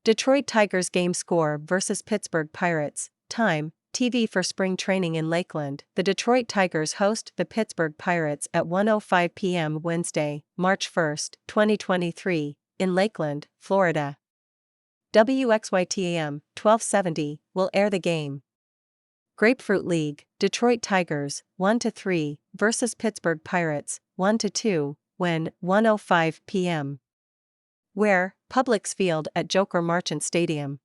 Detroit Tigers game score versus Pittsburgh Pirates. Time, TV for spring training in Lakeland. The Detroit Tigers host the Pittsburgh Pirates at 1:05 p.m. Wednesday, March 1, 2023, in Lakeland, Florida. WXYT-AM 1270 will air the game. Grapefruit League, Detroit Tigers, 1-3, versus Pittsburgh Pirates, 1-2, when, 1:05 p.m. Where, Publix Field at Joker Marchant Stadium.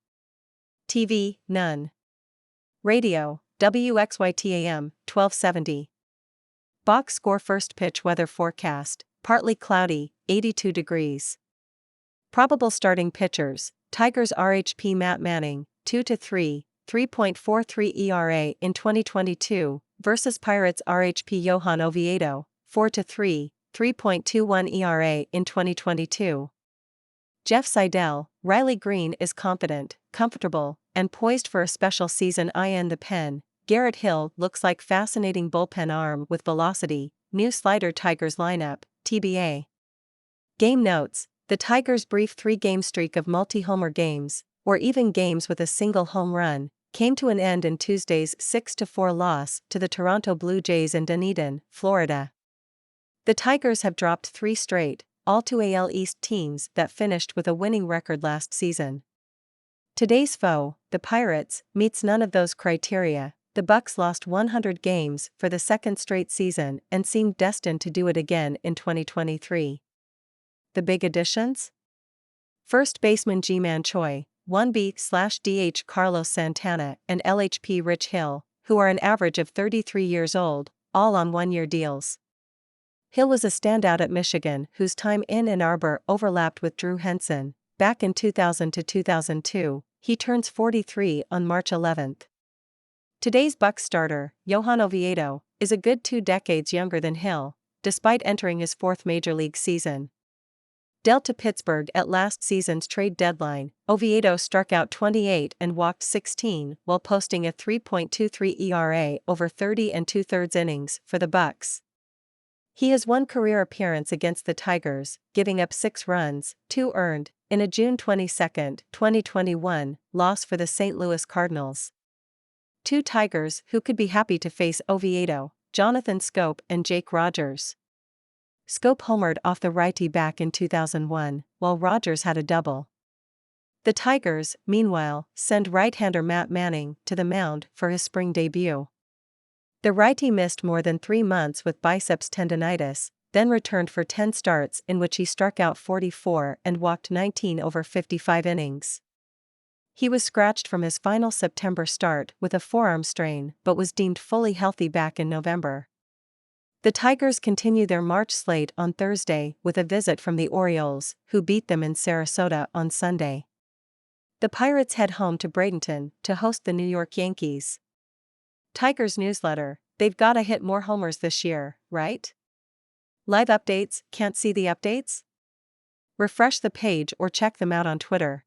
TV, none. Radio, WXYT-AM 1270. Box score first pitch weather forecast, partly cloudy, 82 degrees. Probable starting pitchers, Tigers RHP Matt Manning, 2-3, 3.43 ERA in 2022, versus Pirates RHP Johan Oviedo, 4-3, 3.21 ERA in 2022. Jeff Seidel, Riley Green is confident, comfortable, and poised for a special season. In the pen, Garrett Hill looks like fascinating bullpen arm with velocity, new slider. Tigers lineup, TBA. Game notes: the Tigers' brief 3-game streak of multi-homer games, or even games with a single home run, came to an end in Tuesday's 6-4 loss to the Toronto Blue Jays in Dunedin, Florida. The Tigers have dropped 3 straight, all to AL East teams that finished with a winning record last season. Today's foe, the Pirates, meets none of those criteria. The Bucks lost 100 games for the second straight season and seemed destined to do it again in 2023. The big additions? First baseman Ji-Man Choi, 1B/DH Carlos Santana and LHP Rich Hill, who are an average of 33 years old, all on 1-year deals. Hill was a standout at Michigan, whose time in Ann Arbor overlapped with Drew Henson. Back in 2000 to 2002, he turns 43 on March 11. Today's Bucks starter, Johan Oviedo, is a good 2 decades younger than Hill, despite entering his 4th major league season. Dealt to Pittsburgh at last season's trade deadline, Oviedo struck out 28 and walked 16 while posting a 3.23 ERA over 30 2/3 innings for the Bucks. He has 1 career appearance against the Tigers, giving up 6 runs, 2 earned, in a June 22, 2021, loss for the St. Louis Cardinals. 2 Tigers who could be happy to face Oviedo, Jonathan Schoop and Jake Rogers. Schoop homered off the righty back in 2001, while Rogers had a double. The Tigers, meanwhile, send right-hander Matt Manning to the mound for his spring debut. The righty missed more than 3 months with biceps tendonitis, then returned for 10 starts in which he struck out 44 and walked 19 over 55 innings. He was scratched from his final September start with a forearm strain but was deemed fully healthy back in November. The Tigers continue their March slate on Thursday with a visit from the Orioles, who beat them in Sarasota on Sunday. The Pirates head home to Bradenton to host the New York Yankees. Tigers newsletter: they've gotta hit more homers this year, right? Live updates: can't see the updates? Refresh the page or check them out on Twitter.